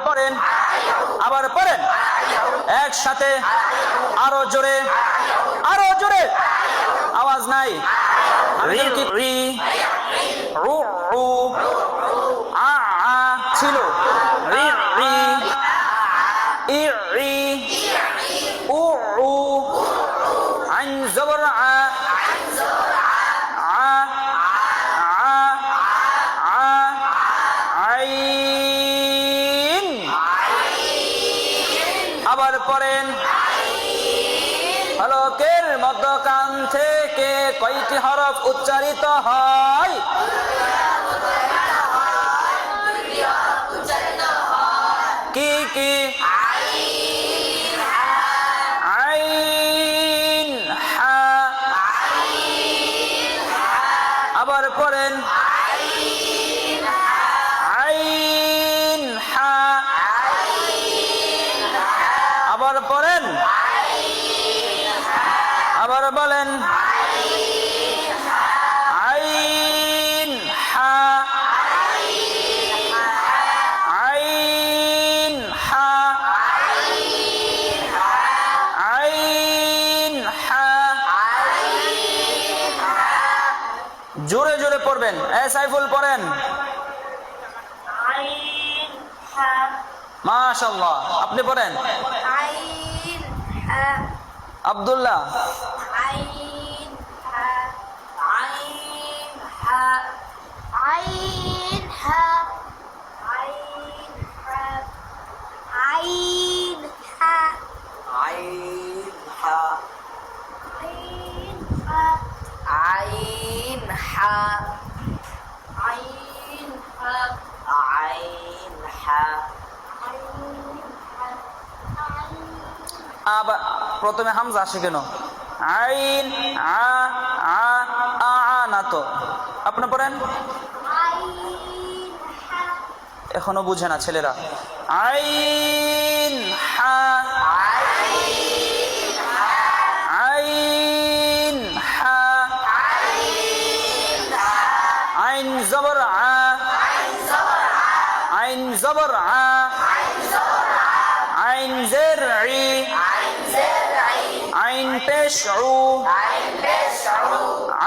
পড়েন, আবার পড়েন একসাথে, আরো জোরে, আরো জোরে, আওয়াজ নাই। রি রি, রু রু, আ আ ছিল, রি রি, ই রি, উ উ, আইন জবর আ, আ আ আ, আইন। আবার পড়েন, হলকের মধ্যখান থেকে কয়টি হরফ উচ্চারিত হয়? কি কি? আইন হা। আবার পড়েন, আইন হা। আবার পড়েন, আবার বলেন, আইন হা, আইন হা, আইন হা। জোরে জোরে পড়বেন। সাইফুল পড়েন। মাশাআল্লাহ, আপনি পড়েন। আব্দুল্লাহ, আবার প্রথমে হামজা আসে কেন? আইন আ আ আ না তো। আপনি পড়েন। এখনো বুঝে না ছেলেরা। আইন হা, আইন হা, আইন জবর আ, আইন জবর আ, আইন জের ই, আইন পেশ উ,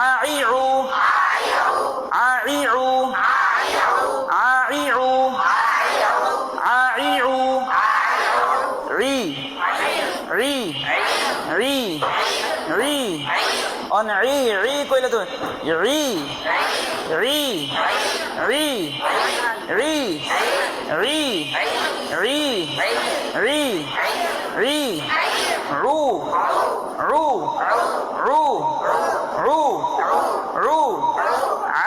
আই উ, আই উ, আই উ, আই উ, রি রি রি রি, অন রি রি কইলে তো রি রি রি রি রি রি রি রি, রু রু রু রু রু,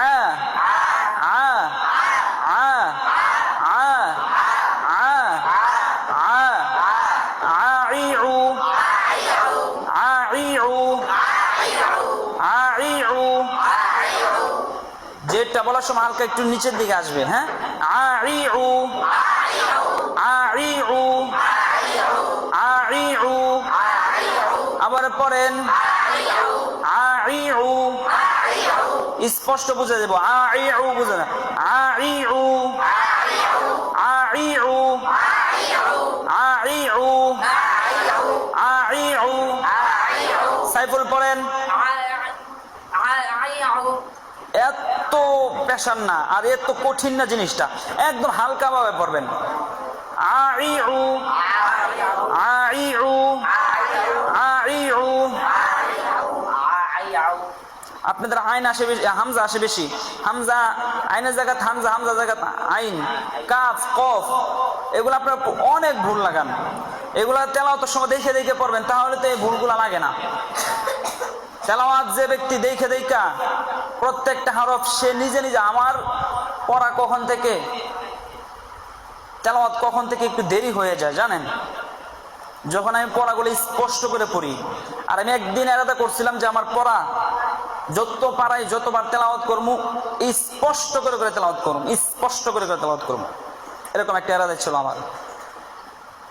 আ আ আ আ আ আ, আইউ আইউ আইউ। যেটা বলার সময় হালকা একটু নিচের দিকে আসবে। হ্যাঁ, আইউ আইউ আইউ। আবার পড়েন, আইউ, স্পষ্ট বুঝে দেব। আইউ বুঝে না, IU IU IU IU. Saiful পড়েন। এত পেশান না আর এত কঠিন না জিনিসটা, একদম হালকা ভাবে পড়বেন। IU IU IU. আপনাদের আইন আসে বেশি, হামজা আসে বেশি। হামজা আইনের জায়গায় হামজা, হামজা জায়গায় আইন, কাফ কফ, এগুলো আপনার অনেক ভুল লাগান। এগুলা তেলাওয়াতের সময় দেখে দেখে পড়বেন, তাহলে তো এই ভুলগুলা লাগে না। তেলাওয়াত যে ব্যক্তি দেখে দেখা প্রত্যেকটা হরফ সে নিজে নিজে, আমার পড়া কখন থেকে, তেলাওয়াত কখন থেকে একটু দেরি হয়ে যায় জানেন, যখন আমি পড়াগুলো স্পষ্ট করে পড়ি। আর আমি একদিন এরাদা করছিলাম যে আমার পড়া যত পারাই যতবার তেলাওয়াত করবো স্পষ্ট করে করে তেলাওয়াত করবো, স্পষ্ট করে করে তেলাওয়াত করবো, এরকম একটা এরাদা ছিল আমার।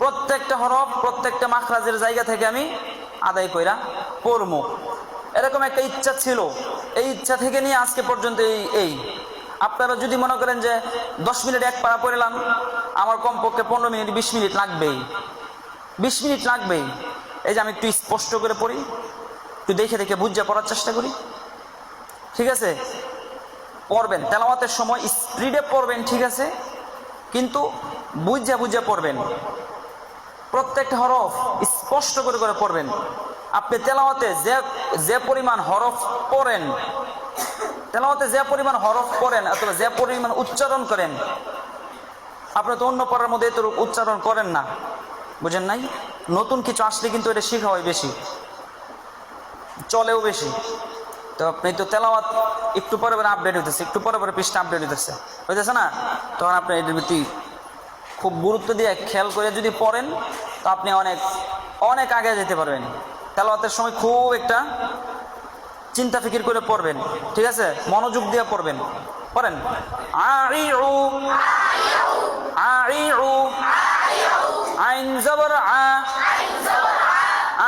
প্রত্যেকটা হরফ প্রত্যেকটা মাখরাজের জায়গা থেকে আমি আদায় কইরা পড়বো, এরকম একটা ইচ্ছা ছিল। এই ইচ্ছা থেকে নিয়ে আজকে পর্যন্ত এই আপনারা যদি মনে করেন যে 10 মিনিট এক পারা পড়লাম আমার কমপক্ষে 15 মিনিট 20 মিনিট লাগবেই, 20 মিনিট লাগবেই। এই যে আমি একটু স্পষ্ট করে পড়ি, একটু দেখে দেখে বুঝে পড়ার চেষ্টা করি, ঠিক আছে? পড়বেন তেলাওয়াতের সময় স্পিডে পড়বেন, ঠিক আছে, কিন্তু বুঝে বুঝে পড়বেন, প্রত্যেকটা হরফ স্পষ্ট করে করে পড়বেন। আপনি তেলাওয়াতে যে পরিমাণ হরফ পড়েন, তেলাওয়াতে যে পরিমাণ হরফ পড়েন অথবা যে পরিমাণ উচ্চারণ করেন, আপনি তো অন্য পড়ার মধ্যে এত উচ্চারণ করেন না, বুঝেন নাই? নতুন কিছু আসলে কিন্তু এটা শেখা হয় বেশি, চলেও বেশি। তো আপনি তো তেলাওয়াত একটু পরে পরে আপডেট হইতেছে, একটু পরে পরে পৃষ্ঠা আপডেট হইতেছে না, তখন আপনি এটার প্রতি খুব গুরুত্ব দিয়ে খেয়াল করে যদি পড়েন তো আপনি অনেক অনেক আগে যেতে পারবেন। তেলাওয়াতের সময় খুব একটা চিন্তা ফিকির করে পড়বেন, ঠিক আছে? মনোযোগ দিয়ে পড়বেন। পড়েন আইউ আইউ আইন জবর আ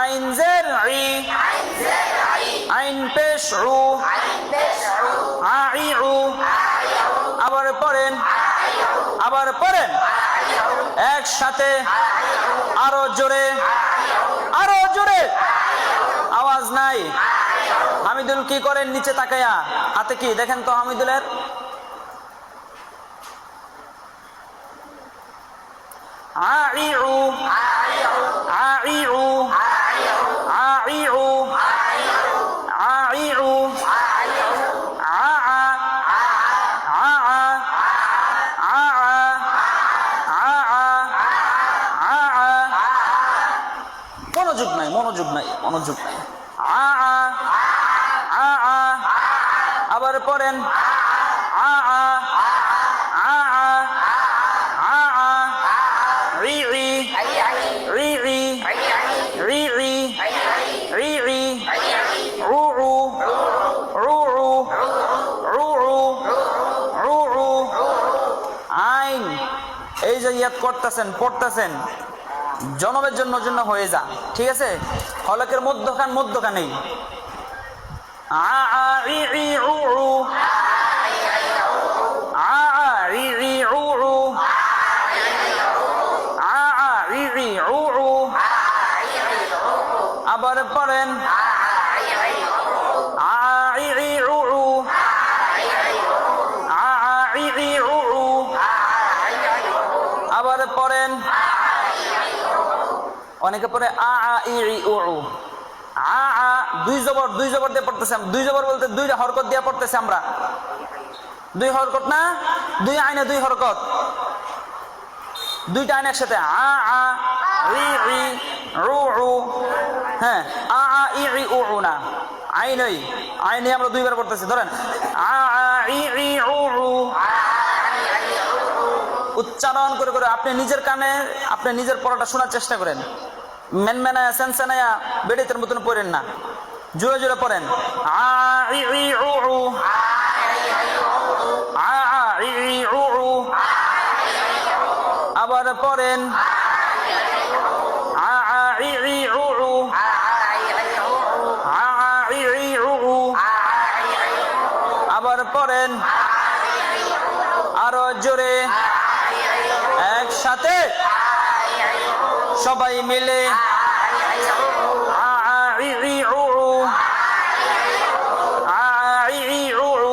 আইন জের ই আইন পেশ উ আইউ। আবার পড়েন, আবার পড়েন একসাথে, আরো জোরে, আরো জোরে, আওয়াজ নাই। হামিদুল কি করেন নিচে তাকায়া? হাতে কি দেখেন তো হামিদুলের? আইউ আইউ আইউ আইউ মনোযোগ নাই, মনোযোগ নাই, মনোযোগ নাই। আবার পড়েন আইন। এই যে ইয়াদ করতেছেন, পড়তেছেন, জনমের জন্য হয়ে যা, ঠিক আছে? হলকের মধ্যখান নেই। আবার পড়েন আবার পড়েন। অনেকে পড়ে আ আ ই ই উ উ। আ আ দুই জবর দিয়ে পড়তেছে। দুই জবর বলতে দুইটা হরকত দিয়ে পড়তেছে আমরা। দুই হরকত না, দুই আইনে দুই হরকত, দুইটা আইন একসাথে। আ আ ই ই উ উ। হ্যাঁ, আ আ ই ই উ উ না, আইনই আইনে আমরা দুইবার পড়তেছি। ধরেন আ আ ই ই উ উ। উচ্চারণ করে করে আপনি নিজের কানে আপনি নিজের পড়াটা শোনার চেষ্টা করেন। মেনমেনায়া সেনসেনায়া বেড়িতের মতন পড়েন না, জোরে জোরে পড়েন। আ ই ই উ উ আ আ ই ই উ উ। আবার পড়েন আ আ ই ই উ উ আ আ ই ই উ উ। আবার পড়েন আরো জোরে একসাথে সবাই মিলে। আ আ ই ই উ উ আ আ ই ই উ উ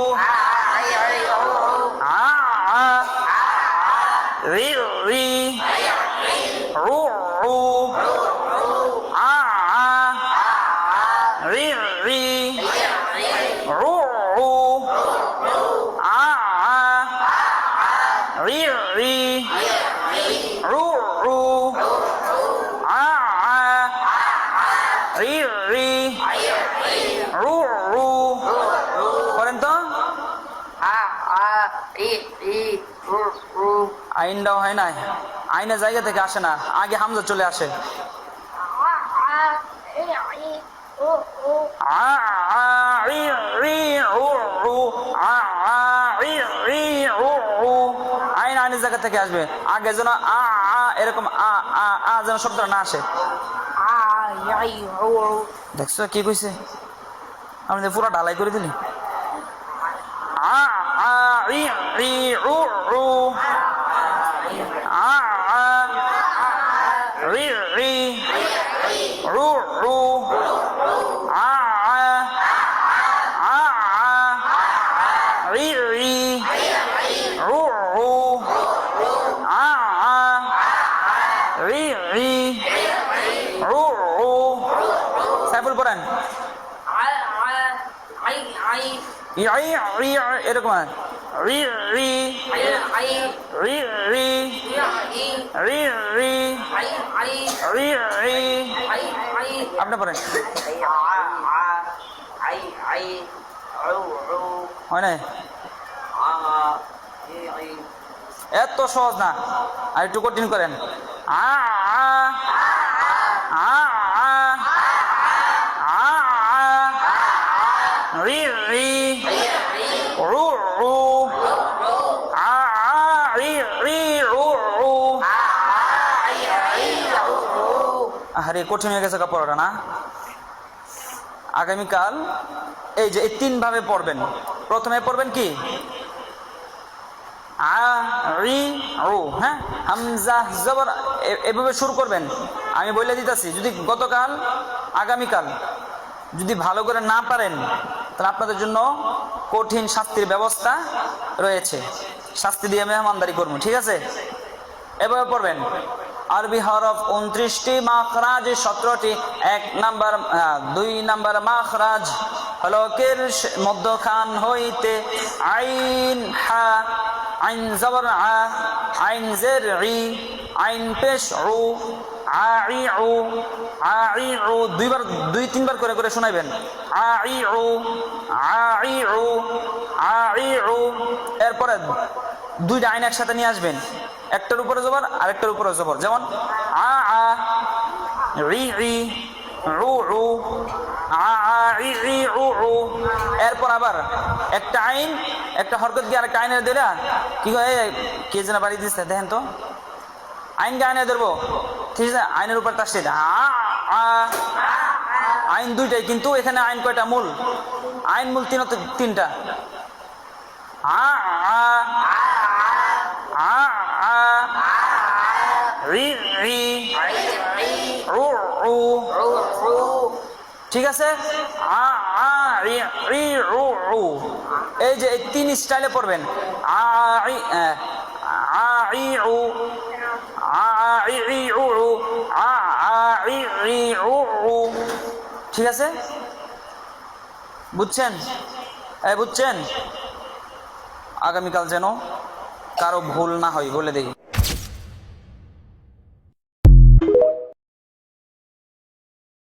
আ আ রি রি উ উ আ আ রি রি উ উ আ আ রি রি উ উ আ আ রি রি উ উ। করেন তো। আইনটাও হয় না, আইনের জায়গা থেকে আসে না, আগে হামজা চলে আসে। আইন আইনের জায়গা থেকে আসবে, আগে যেন আ আ এরকম আ আ আ যেন শব্দ না আসে। দেখছো কি কইছে? আমি পুরো ঢালাই করে দিলি। আ আ ই ই উ উ আ রু আ আ আ আ রি রি রু রু আ আ রি রি রু রু সাইফুল পড়েন এরকম রি রি রি রি রি রি রি রি আপনি পড়েন হয় না এত সহজ না আর একটু কঠিন করেন আ আ আ আ আ রি রি রু রু আ আ রি রি রু রু আরে কঠিন হয়ে গেছে পড়াটা না আগামীকাল এই যে এই 3 ভাবে পড়বেন প্রথমে পড়বেন কি আ রি রু হ্যাঁ হামজা জবর এভাবে শুরু করবেন আমি বলে দিতেছি যদি গতকাল আগামীকাল যদি ভালো করে না পারেন তাহলে আপনাদের জন্য কঠিন শাস্তির ব্যবস্থা রয়েছে শাস্তি দিয়ে মেহমানদারি করবো ঠিক আছে এভাবে পড়বেন আরবি হরফ 29টি মাখরাজ 17টি 1 নাম্বার 2 নাম্বার মাখরাজ হলকের মধ্যখান হইতে আইন হা আইন জবর আ আইন জের ই আইন পেশ উ আই উ আই উ দুই তিনবার করে করে শোনাবেন আই উ আই উ আই উ এরপরে দুইটা আইন একসাথে নিয়ে আসবেন একটার উপরে জবর আরেকটার উপরে জবর যেমন আ আ রি রি রু রু আ আ রি রি রু রু এরপর আবার একটা আইন একটা হরকত দিয়ে আরেকটা আইনের দিলা কি হয় কে যেন বাড়ি দিচ্ছে দেখেন তো আইনকে আইনে ধরবো ঠিক আছে আইনের উপর তার সেটা আইন দুইটাই কিন্তু এখানে আইন কয়টা মূল আইন মূল তিনটা আ আ আ আ রি রি রু রু ঠিক আছে আ আ রি রি রু রু এই যে এই 3 স্টাইলে পড়বেন আ ই আ ই উ আ ই উ আ ই উ ঠিক আছে বুঝছেন বুঝছেন আগামীকাল যেন কারো ভুল না হয় বলে দেখি